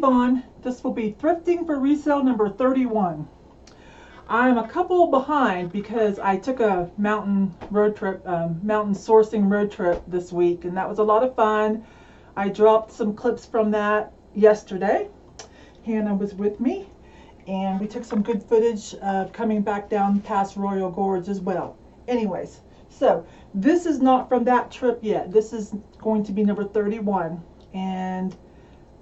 Yvon. This will be Thrifting for Resale number 31. I'm a couple behind because I took a mountain sourcing road trip this week, and that was a lot of fun. I dropped some clips from that yesterday. Hannah was with me, and we took some good footage coming back down past Royal Gorge as well. Anyways, so this is not from that trip yet. This is going to be number 31, and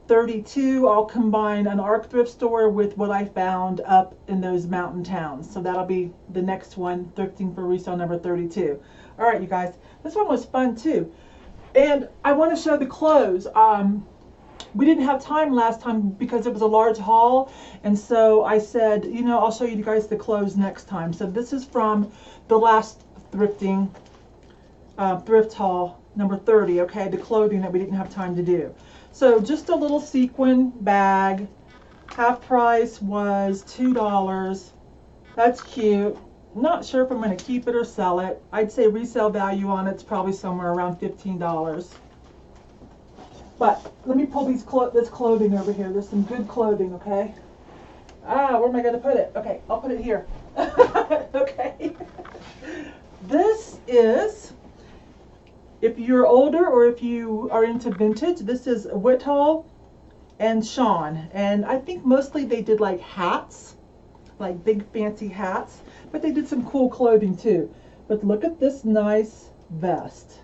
32 I'll combine an ARC thrift store with what I found up in those mountain towns. So that'll be the next one, Thrifting for Resale number 32. All right, you guys, this one was fun too. And I want to show the clothes. We didn't have time last time because it was a large haul, and so I said, you know, I'll show you guys the clothes next time. So this is from the last thrifting thrift haul number 30, okay, the clothing that we didn't have time to do. So just a little sequin bag, half price was $2. That's cute. Not sure if I'm going to keep it or sell it. I'd say resale value on it's probably somewhere around $15. But let me pull this clothing over here. There's some good clothing, okay? Where am I going to put it? Okay, I'll put it here. Okay. This is, if you're older or if you are into vintage, this is Whitall and Sean. And I think mostly they did like hats, like big fancy hats, but they did some cool clothing too. But look at this nice vest.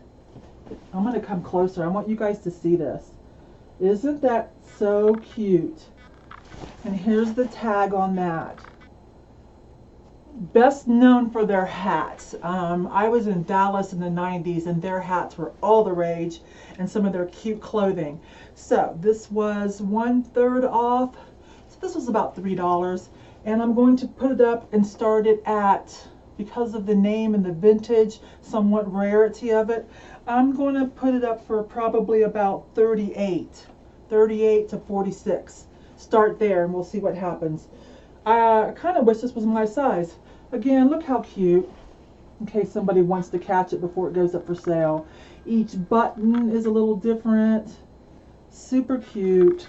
I'm going to come closer. I want you guys to see this. Isn't that so cute? And here's the tag on that. Best known for their hats. I was in Dallas in the 90s and their hats were all the rage, and some of their cute clothing. So this was 1/3 off. So this was about $3. And I'm going to put it up and start it at, because of the name and the vintage, somewhat rarity of it, I'm going to put it up for probably about 38 to 46. Start there and we'll see what happens. I kind of wish this was my size. Again, look how cute, in case somebody wants to catch it before it goes up for sale. Each button is a little different. Super cute.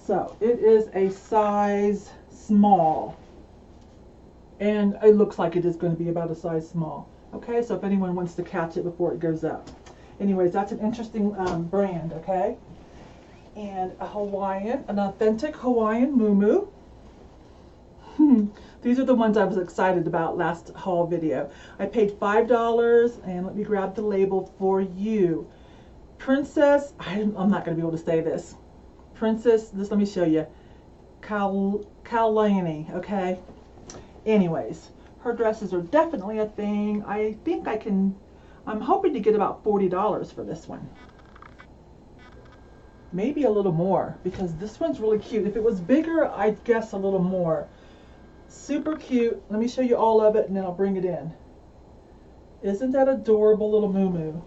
So it is a size small, and it looks like it is going to be about a size small. Okay, so if anyone wants to catch it before it goes up. Anyways, that's an interesting brand, okay? And a Hawaiian, an authentic Hawaiian muumuu. These are the ones I was excited about last haul video. I paid $5, and let me grab the label for you. Princess, I'm not going to be able to say this. Princess, let me show you. Kaulani, okay? Anyways, her dresses are definitely a thing. I think I'm hoping to get about $40 for this one. Maybe a little more, because this one's really cute. If it was bigger, I'd guess a little more. Super cute. Let me show you all of it and then I'll bring it in. Isn't that adorable little muumuu?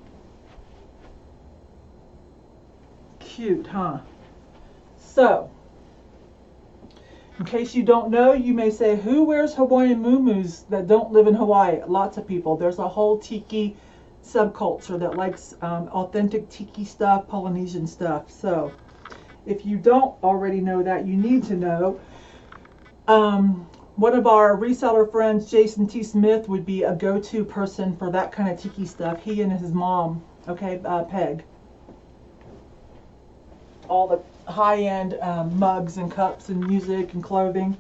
Cute, huh? So, in case you don't know, you may say, who wears Hawaiian muumuus that don't live in Hawaii? Lots of people. There's a whole tiki subculture that likes authentic tiki stuff, Polynesian stuff. So, if you don't already know that, you need to know. One of our reseller friends, Jason T. Smith, would be a go-to person for that kind of tiki stuff. He and his mom, okay, Peg. All the high-end mugs and cups and music and clothing.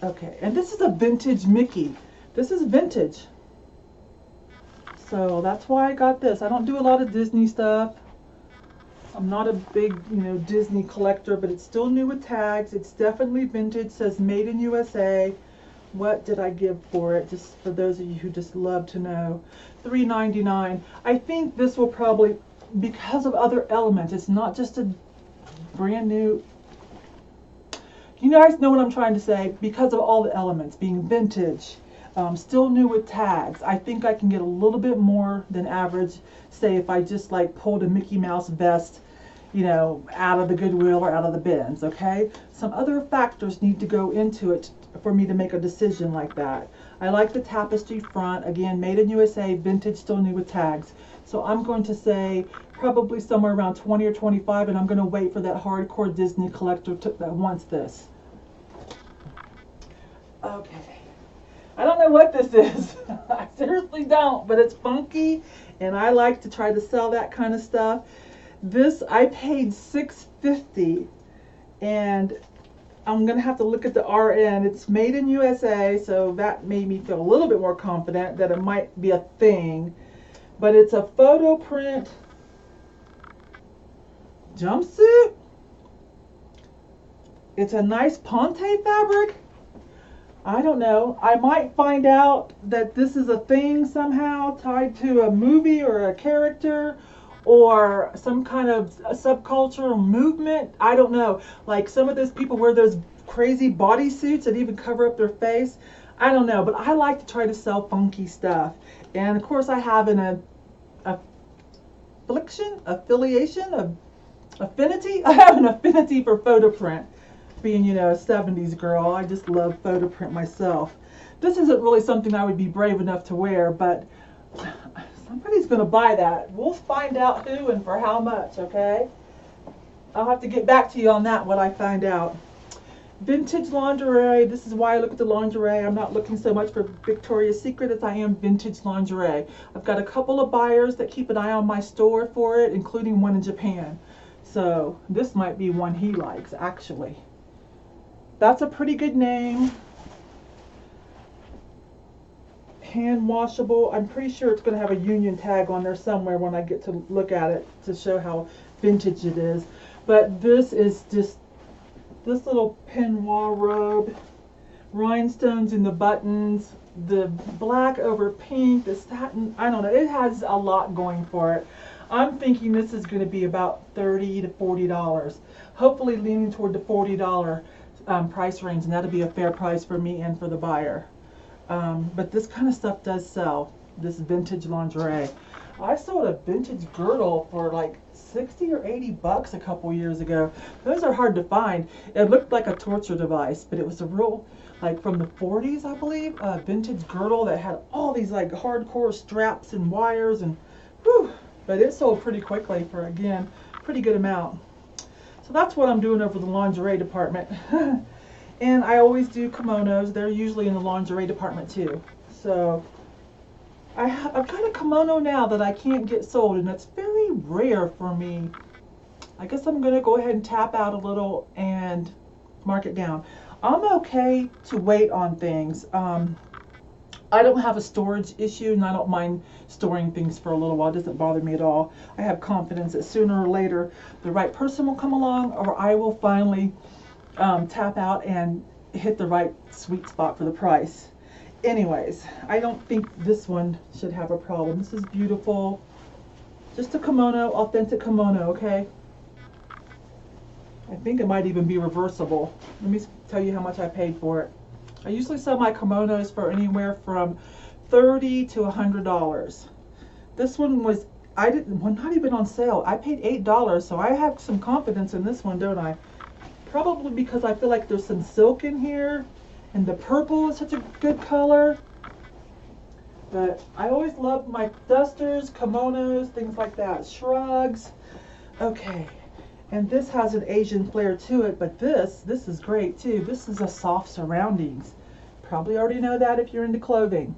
Okay, and this is a vintage Mickey. This is vintage. So that's why I got this. I don't do a lot of Disney stuff. I'm not a big, Disney collector, but it's still new with tags. It's definitely vintage. It says made in USA. What did I give for it? Just for those of you who just love to know. $3.99. I think this will probably, because of other elements, it's not just a brand new. You guys know what I'm trying to say? Because of all the elements, being vintage, still new with tags, I think I can get a little bit more than average. Say if I just like pulled a Mickey Mouse vest you know, out of the Goodwill or out of the bins, okay? Some other factors need to go into it for me to make a decision like that. I like the tapestry front, again, made in USA, vintage, still new with tags. So I'm going to say probably somewhere around 20 or 25, and I'm going to wait for that hardcore Disney collector that wants this. Okay. I don't know what this is. I seriously don't, but it's funky, and I like to try to sell that kind of stuff. This, I paid $6.50, and I'm going to have to look at the RN. It's made in USA, so that made me feel a little bit more confident that it might be a thing. But it's a photo print jumpsuit. It's a nice ponte fabric. I don't know. I might find out that this is a thing somehow tied to a movie or a character or some kind of a subcultural movement. I don't know. Like some of those people wear those crazy bodysuits that even cover up their face. I don't know. But I like to try to sell funky stuff. And of course I have affinity. I have an affinity for photo print. Being, you know, a 70s girl, I just love photo print myself. This isn't really something I would be brave enough to wear, but somebody's going to buy that. We'll find out who and for how much, okay? I'll have to get back to you on that when I find out. Vintage lingerie. This is why I look at the lingerie. I'm not looking so much for Victoria's Secret as I am vintage lingerie. I've got a couple of buyers that keep an eye on my store for it, including one in Japan. So this might be one he likes, actually. That's a pretty good name. Hand washable. I'm pretty sure it's going to have a union tag on there somewhere when I get to look at it to show how vintage it is. But this is just this little peignoir robe, rhinestones in the buttons, the black over pink, the satin. I don't know. It has a lot going for it. I'm thinking this is going to be about $30 to $40. Hopefully leaning toward the $40 price range, and that'll be a fair price for me and for the buyer. But this kind of stuff does sell, this vintage lingerie. I sold a vintage girdle for like 60 or 80 bucks a couple years ago. Those are hard to find. It looked like a torture device, but it was a real, like from the 40s, I believe, vintage girdle that had all these like hardcore straps and wires, and whew, but it sold pretty quickly for, again, pretty good amount. So that's what I'm doing over the lingerie department. And I always do kimonos. They're usually in the lingerie department too. So I've got a kimono now that I can't get sold, and it's very rare for me. I guess I'm going to go ahead and tap out a little and mark it down. I'm okay to wait on things. I don't have a storage issue, and I don't mind storing things for a little while. It doesn't bother me at all. I have confidence that sooner or later the right person will come along, or I will finally tap out and hit the right sweet spot for the price. Anyways, I don't think this one should have a problem. This is beautiful. Just a kimono, authentic kimono, okay? I think it might even be reversible. Let me tell you how much I paid for it. I usually sell my kimonos for anywhere from $30 to $100. This one was, not even on sale. I paid $8, so I have some confidence in this one, don't I? Probably because I feel like there's some silk in here, and the purple is such a good color. But I always love my dusters, kimonos, things like that, shrugs. Okay. And this has an Asian flair to it, but this is great too. This is a soft surroundings. Probably already know that if you're into clothing.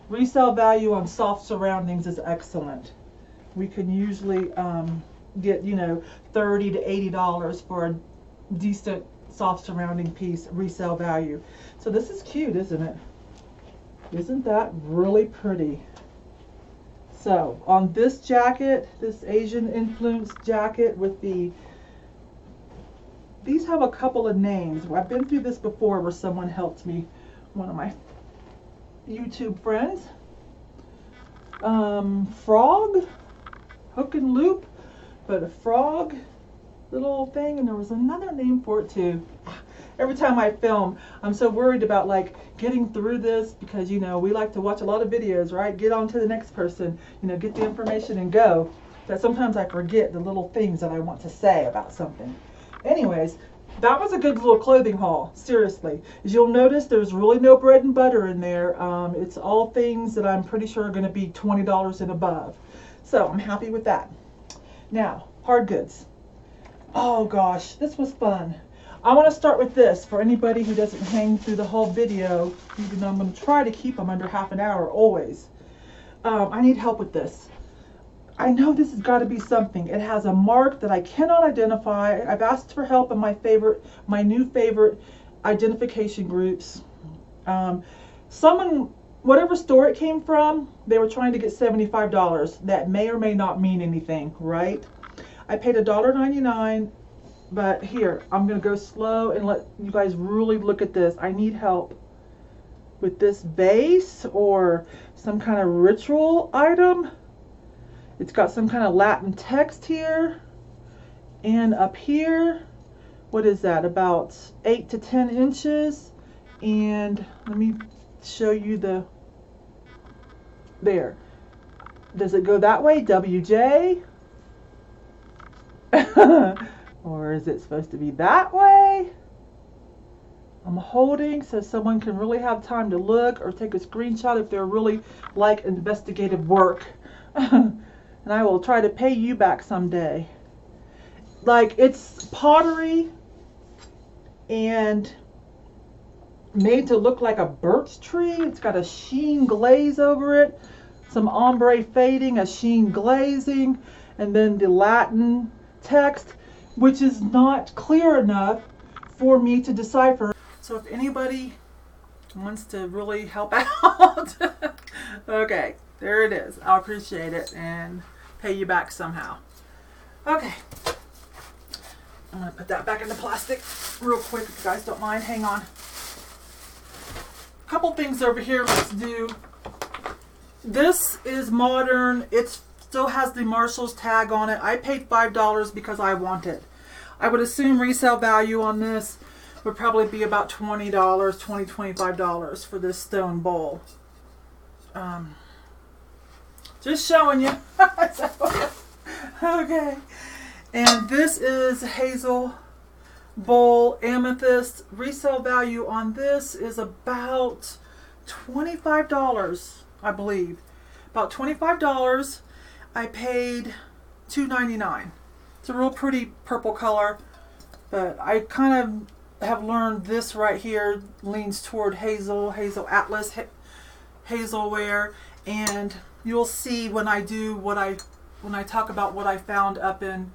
Resale value on soft surroundings is excellent. We can usually get, you know, $30 to $80 for a decent soft surrounding piece, resale value. So this is cute, isn't it? Isn't that really pretty? So on this jacket, this Asian influenced jacket with these have a couple of names. I've been through this before where someone helped me, one of my YouTube friends. Frog, hook and loop, but a frog little thing, and there was another name for it too. Every time I film, I'm so worried about like getting through this because, you know, we like to watch a lot of videos, right? Get on to the next person, you know, get the information and go. that sometimes I forget the little things that I want to say about something. Anyways, that was a good little clothing haul, seriously. As you'll notice, there's really no bread and butter in there. It's all things that I'm pretty sure are going to be $20 and above. So I'm happy with that. Now, hard goods. Oh gosh, this was fun. I want to start with this for anybody who doesn't hang through the whole video, even though I'm going to try to keep them under half an hour always. I need help with this. I know this has got to be something. It has a mark that I cannot identify. I've asked for help in my new favorite identification groups. Someone, whatever store it came from, they were trying to get $75. That may or may not mean anything, right? I paid $1.99. But here, I'm going to go slow and let you guys really look at this. I need help with this vase or some kind of ritual item. It's got some kind of Latin text here. And up here, what is that? About 8 to 10 inches. And let me show you there. Does it go that way? WJ? Or is it supposed to be that way? I'm holding so someone can really have time to look or take a screenshot if they're really like investigative work. And I will try to pay you back someday. Like, it's pottery and made to look like a birch tree. It's got a sheen glaze over it, some ombre fading, a sheen glazing, and then the Latin text, which is not clear enough for me to decipher. So if anybody wants to really help out, okay, there it is. I'll appreciate it and pay you back somehow. Okay, I'm gonna put that back in the plastic real quick if you guys don't mind. Hang on. A couple things over here let's do. This is modern. It still has the Marshall's tag on it. I paid $5 because I want it. I would assume resale value on this would probably be about $20, $25 for this stone bowl. Just showing you. Okay. And this is Hazel Bowl Amethyst. Resale value on this is about $25, I believe. About $25. I paid $2.99. It's a real pretty purple color, but I kind of have learned this right here leans toward Hazel Atlas, Hazelware, and you'll see when I talk about what I found up in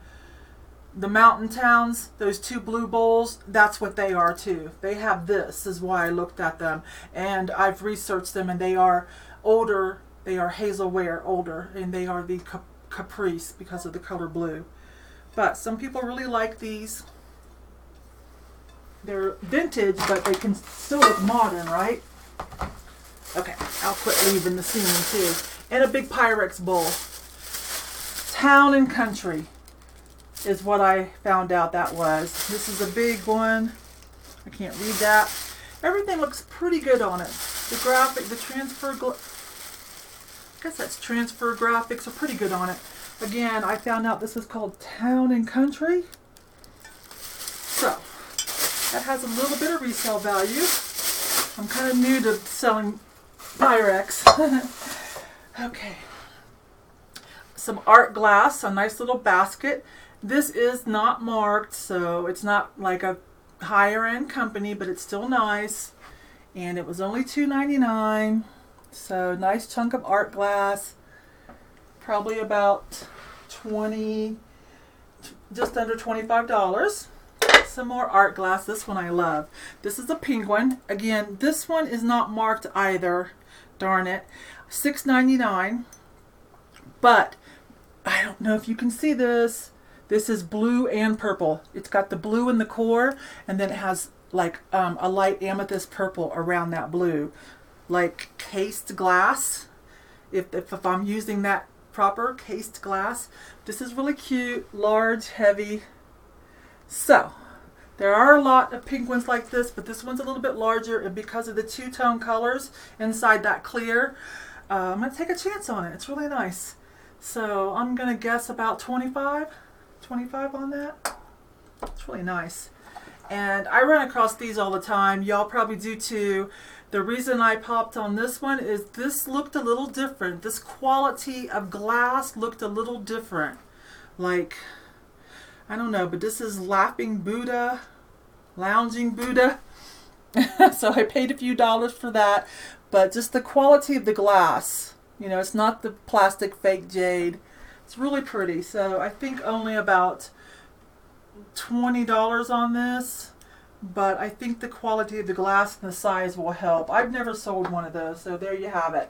the mountain towns, those two blue bowls, that's what they are too. They have this, is why I looked at them, and I've researched them, and they are older. They are Hazelware older, and they are the Caprice because of the color blue. But some people really like these. They're vintage, but they can still look modern, right? Okay, I'll quit leaving the ceiling too. And a big Pyrex bowl. Town and Country is what I found out that was. This is a big one. I can't read that. Everything looks pretty good on it. The graphic, the transfer, I guess that's transfer graphics are pretty good on it. Again, I found out this is called Town and Country. So, that has a little bit of resale value. I'm kind of new to selling Pyrex. Okay. Some art glass, a nice little basket. This is not marked, so it's not like a higher end company, but it's still nice. And it was only $2.99. So, nice chunk of art glass. Probably about just under $25. Some more art glass. This one I love. This is a penguin. Again, this one is not marked either. Darn it. $6.99. But I don't know if you can see this. This is blue and purple. It's got the blue in the core, and then it has like a light amethyst purple around that blue, like cased glass. If I'm using that proper cased glass. This is really cute, large, heavy. So there are a lot of penguins like this, but this one's a little bit larger, and because of the two-tone colors inside that clear, I'm going to take a chance on it. It's really nice. So I'm gonna guess about 25 on that. It's really nice. And I run across these all the time. Y'all probably do too. The reason I popped on this one is this looked a little different. This quality of glass looked a little different. Like, I don't know, but this is Laughing Buddha, Lounging Buddha. So I paid a few dollars for that. But just the quality of the glass. You know, it's not the plastic fake jade. It's really pretty. So I think only about $20 on this. But I think the quality of the glass and the size will help. I've never sold one of those, so there you have it.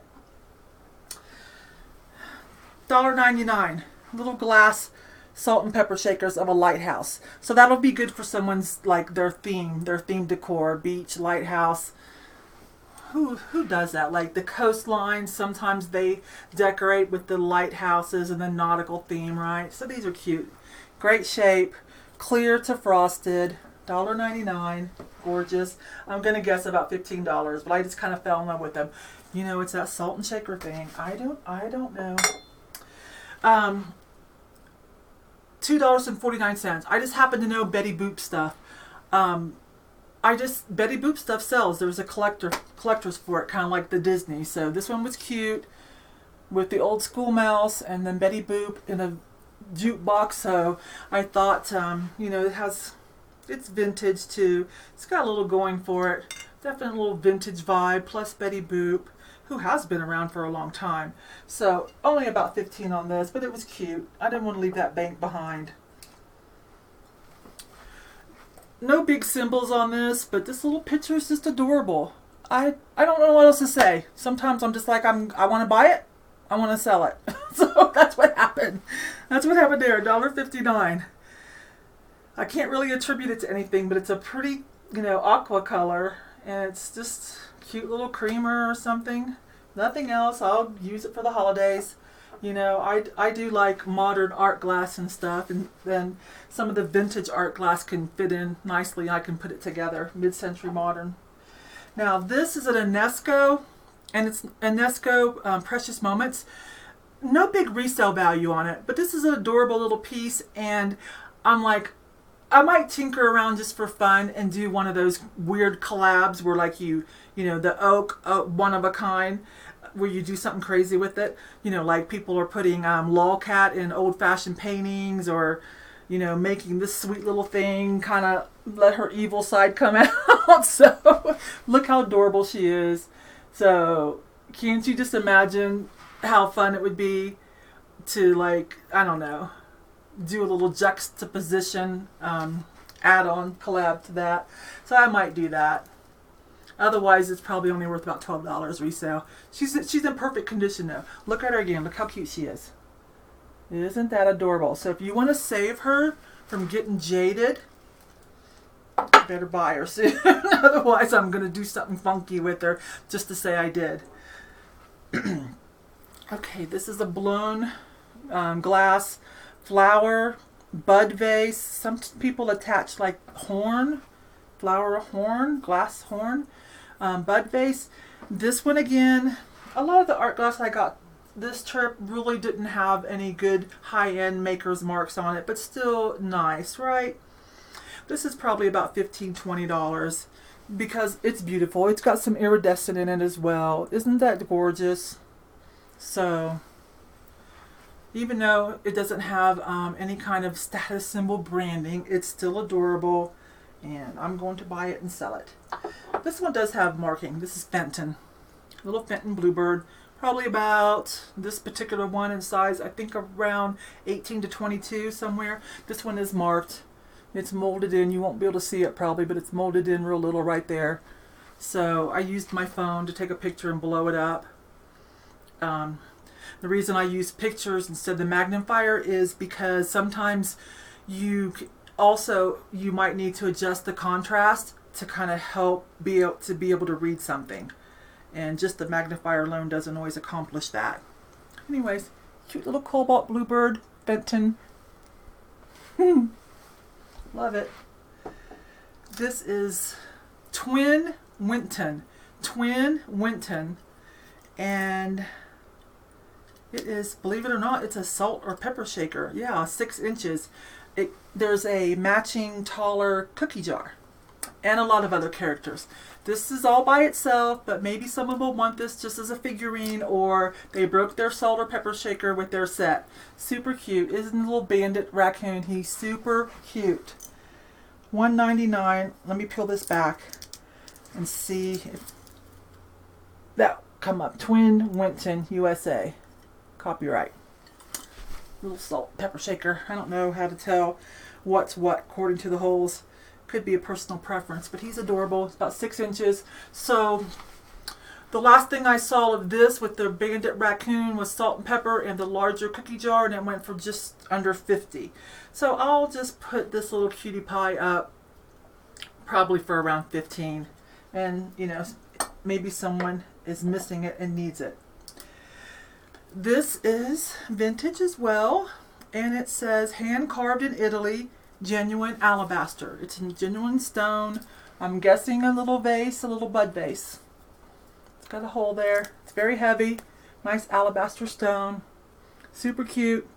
$1.99. Little glass salt and pepper shakers of a lighthouse. So that'll be good for someone's, like, their theme decor, beach, lighthouse. Who does that? Like the coastline, sometimes they decorate with the lighthouses and the nautical theme, right? So these are cute. Great shape, clear to frosted. $1.99, gorgeous. I'm gonna guess about $15, but I just kind of fell in love with them. You know, it's that salt and shaker thing. I don't know. $2.49. I just happen to know Betty Boop stuff. Betty Boop stuff sells. There was a collector's for it, kind of like the Disney. So this one was cute with the old school mouse and then Betty Boop in a jukebox. So I thought, you know, it's vintage too. It's got a little going for it. Definitely a little vintage vibe, plus Betty Boop, who has been around for a long time. So only about 15 on this, but it was cute. I didn't want to leave that bank behind. No big symbols on this, but this little picture is just adorable. I don't know what else to say. Sometimes I'm just like, I want to buy it, I want to sell it. So that's what happened. That's what happened there, $1.59. I can't really attribute it to anything, but it's a pretty, you know, aqua color, and it's just cute little creamer or something. Nothing else. I'll use it for the holidays. You know, I do like modern art glass and stuff, and then some of the vintage art glass can fit in nicely. I can put it together, mid-century modern. Now this is an Enesco, and it's Enesco Precious Moments. No big resale value on it, but this is an adorable little piece, and I'm like, I might tinker around just for fun and do one of those weird collabs where, like, you know, the oak, one of a kind, where you do something crazy with it. You know, like people are putting lolcat in old-fashioned paintings, or, you know, making this sweet little thing kind of let her evil side come out. So look how adorable she is. So can't you just imagine how fun it would be to, like, I don't know, do a little juxtaposition add-on collab to that. So I might do that. Otherwise, it's probably only worth about $12 resale. She's in perfect condition though. Look at her again. Look how cute she is. Isn't that adorable? So if you want to save her from getting jaded, you better buy her soon. Otherwise, I'm going to do something funky with her just to say I did. Okay, this is a blown glass flower bud vase. Some people attach like horn, flower horn, glass horn, bud vase. This one again, a lot of the art glass I got this trip really didn't have any good high-end maker's marks on it, but still nice, right? This is probably about $15-$20 because it's beautiful. It's got some iridescent in it as well. Isn't that gorgeous? So even though it doesn't have any kind of status symbol branding, it's still adorable, and I'm going to buy it and sell it. This one does have marking. This is Fenton. Little Fenton Bluebird. Probably about this particular one in size, I think around 18 to 22 somewhere. This one is marked. It's molded in. You won't be able to see it probably, but it's molded in real little right there. So I used my phone to take a picture and blow it up. The reason I use pictures instead of the magnifier is because sometimes you might need to adjust the contrast to kind of help be able to read something. And just the magnifier alone doesn't always accomplish that. Anyways, cute little cobalt bluebird, Fenton. Love it. This is Twin Winton. And It is, believe it or not, it's a salt or pepper shaker. Yeah, 6 inches. There's a matching taller cookie jar and a lot of other characters. This is all by itself, but maybe someone will want this just as a figurine, or they broke their salt or pepper shaker with their set. Super cute. Isn't a little bandit raccoon? He's super cute. $1.99. Let me peel this back and see if that come up. Twin Winton, USA. Copyright. Little salt pepper shaker. I don't know how to tell what's what according to the holes. Could be a personal preference, but he's adorable. It's about 6 inches. So the last thing I saw of this with the bandit raccoon was salt and pepper and the larger cookie jar, and it went for just under 50. So I'll just put this little cutie pie up probably for around 15. And you know, maybe someone is missing it and needs it. This is vintage as well, and it says hand carved in Italy, genuine alabaster. It's in genuine stone. I'm guessing a little vase, a little bud vase. It's got a hole there. It's very heavy. Nice alabaster stone. Super cute.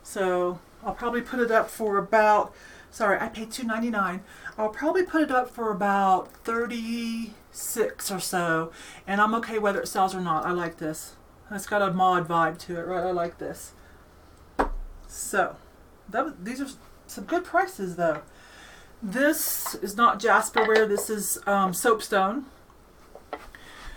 So I'll probably put it up for about, sorry, I paid $2.99. I'll probably put it up for about 36 or so, and I'm okay whether it sells or not. I like this. It's got a mod vibe to it, right? I like this. So these are some good prices though. This is not Jasperware. This is soapstone.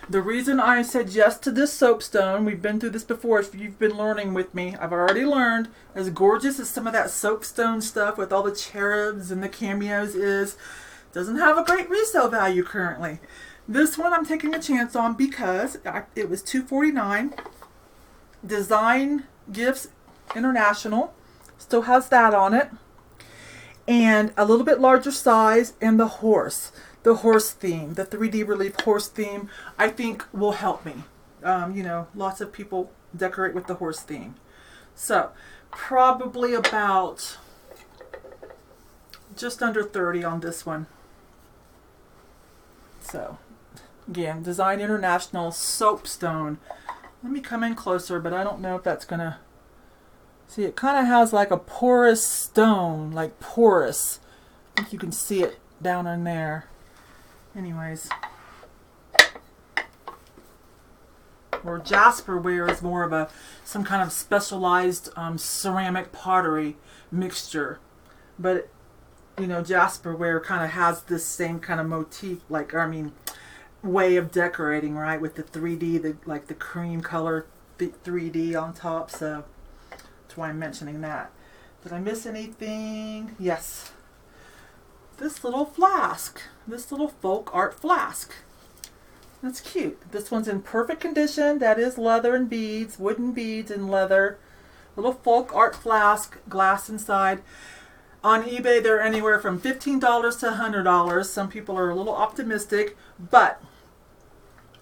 The reason I said yes to this soapstone, we've been through this before. If you've been learning with me, I've already learned. As gorgeous as some of that soapstone stuff with all the cherubs and the cameos is, doesn't have a great resale value currently. This one I'm taking a chance on because it was $2.49. Design Gifts International still has that on it, and a little bit larger size, and the horse theme, the 3D relief horse theme, I think will help me. You know, lots of people decorate with the horse theme. So probably about just under 30 on this one. So again, Design International soapstone. Let me come in closer, but I don't know if that's gonna see. It kind of has like a porous stone, like porous. I think you can see it down in there. Anyways, or Jasperware is more of some kind of specialized ceramic pottery mixture, but you know, Jasperware kind of has this same kind of motif, like, I mean, way of decorating, right, with the 3D, like the cream color 3D on top. So that's why I'm mentioning that. Did I miss anything? Yes. This little flask, this little folk art flask. That's cute. This one's in perfect condition. That is leather and beads, wooden beads and leather. Little folk art flask, glass inside. On eBay, they're anywhere from $15 to $100. Some people are a little optimistic, but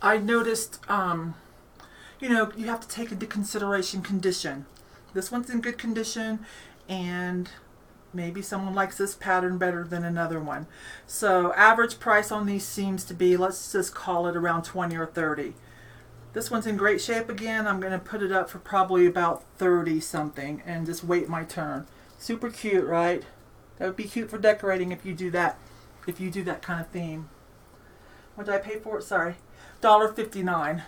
I noticed, you know, you have to take into consideration condition. This one's in good condition, and maybe someone likes this pattern better than another one. So average price on these seems to be, let's just call it around 20 or 30. This one's in great shape again. I'm going to put it up for probably about 30 something and just wait my turn. Super cute, right? That would be cute for decorating if you do that. If you do that kind of theme. What did I pay for it? Sorry. $1.59.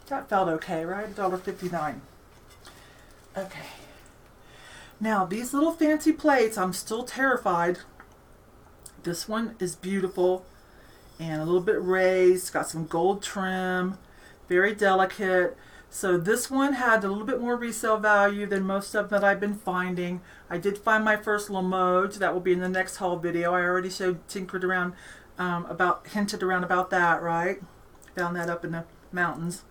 That felt okay, right? $1.59. Okay. Now, these little fancy plates, I'm still terrified. This one is beautiful and a little bit raised. Got some gold trim. Very delicate. So this one had a little bit more resale value than most of them that I've been finding. I did find my first Limoges. That will be in the next haul video. I already hinted around about that, right? Found that up in the mountains.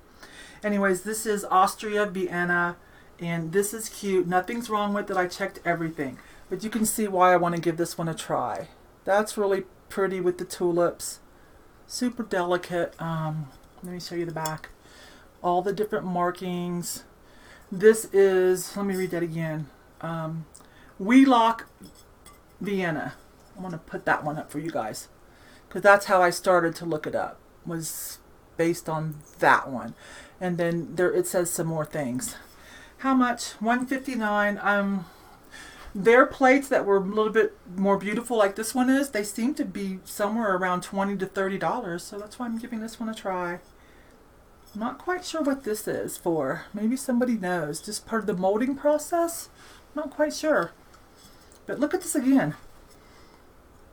Anyways, this is Austria, Vienna, and this is cute. Nothing's wrong with it. I checked everything. But you can see why I want to give this one a try. That's really pretty with the tulips. Super delicate. Let me show you the back. All the different markings. This is, let me read that again. Wheelock, Vienna. I want to put that one up for you guys, because that's how I started to look it up. Was based on that one. And then there it says some more things. How much? $159. Their plates that were a little bit more beautiful like this one is, they seem to be somewhere around $20 to $30. So that's why I'm giving this one a try. I'm not quite sure what this is for. Maybe somebody knows. Just part of the molding process? Not quite sure. But look at this again.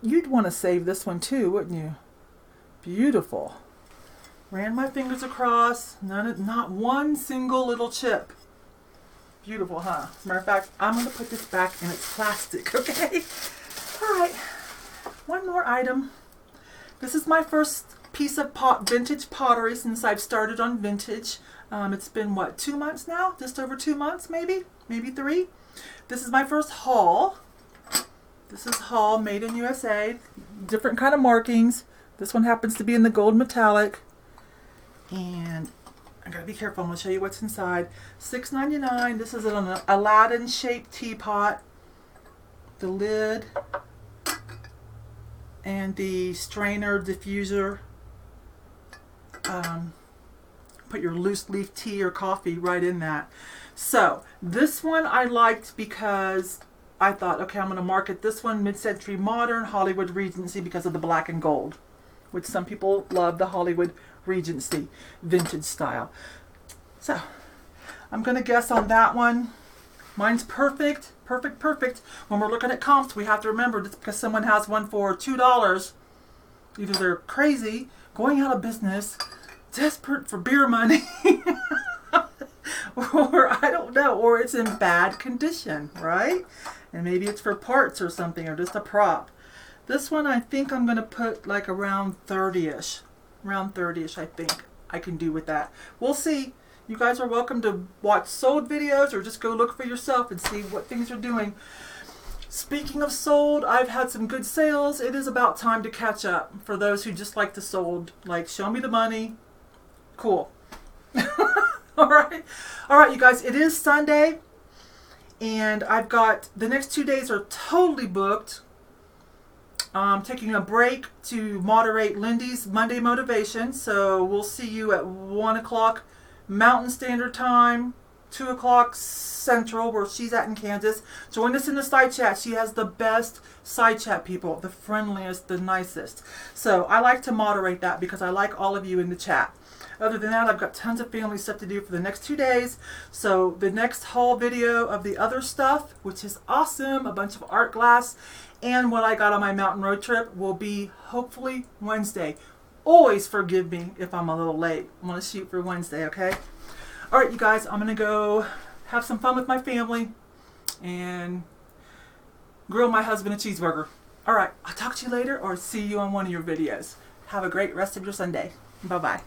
You'd want to save this one too, wouldn't you? Beautiful. Ran my fingers across. Not one single little chip. Beautiful, huh? Matter of fact, I'm going to put this back in its plastic, okay? All right. One more item. This is my first piece of vintage pottery since I've started on vintage. It's been, what, 2 months now? Just over 2 months, maybe? Maybe 3. This is my first haul. This is haul made in USA. Different kind of markings. This one happens to be in the gold metallic. And I gotta be careful. I'm gonna show you what's inside. $6.99. This is an Aladdin shaped teapot. The lid and the strainer diffuser. Put your loose leaf tea or coffee right in that. So this one I liked because I thought, okay, I'm gonna market this one mid-century modern Hollywood Regency because of the black and gold, which some people love the Hollywood Regency vintage style. So I'm gonna guess on that one. Mine's perfect. When we're looking at comps, we have to remember just because someone has one for $2, either they're crazy, going out of business, desperate for beer money, or I don't know, or it's in bad condition, right? And maybe it's for parts or something, or just a prop. This one I think I'm gonna put like around 30-ish. Around 30-ish, I think I can do with that. We'll see. You guys are welcome to watch sold videos or just go look for yourself and see what things are doing. Speaking of sold, I've had some good sales. It is about time to catch up for those who just like the sold. Like, show me the money. Cool. All right, you guys, it is Sunday and I've got the next 2 days are totally booked. I'm taking a break to moderate Lindy's Monday Motivation. So we'll see you at 1 o'clock Mountain Standard Time, 2 o'clock Central, where she's at in Kansas. Join us in the side chat. She has the best side chat people, the friendliest, the nicest. So I like to moderate that because I like all of you in the chat. Other than that, I've got tons of family stuff to do for the next 2 days. So the next haul video of the other stuff, which is awesome, a bunch of art glass, and what I got on my mountain road trip will be hopefully Wednesday. Always forgive me if I'm a little late. I'm going to shoot for Wednesday, okay? All right, you guys, I'm going to go have some fun with my family and grill my husband a cheeseburger. All right, I'll talk to you later or see you on one of your videos. Have a great rest of your Sunday. Bye-bye.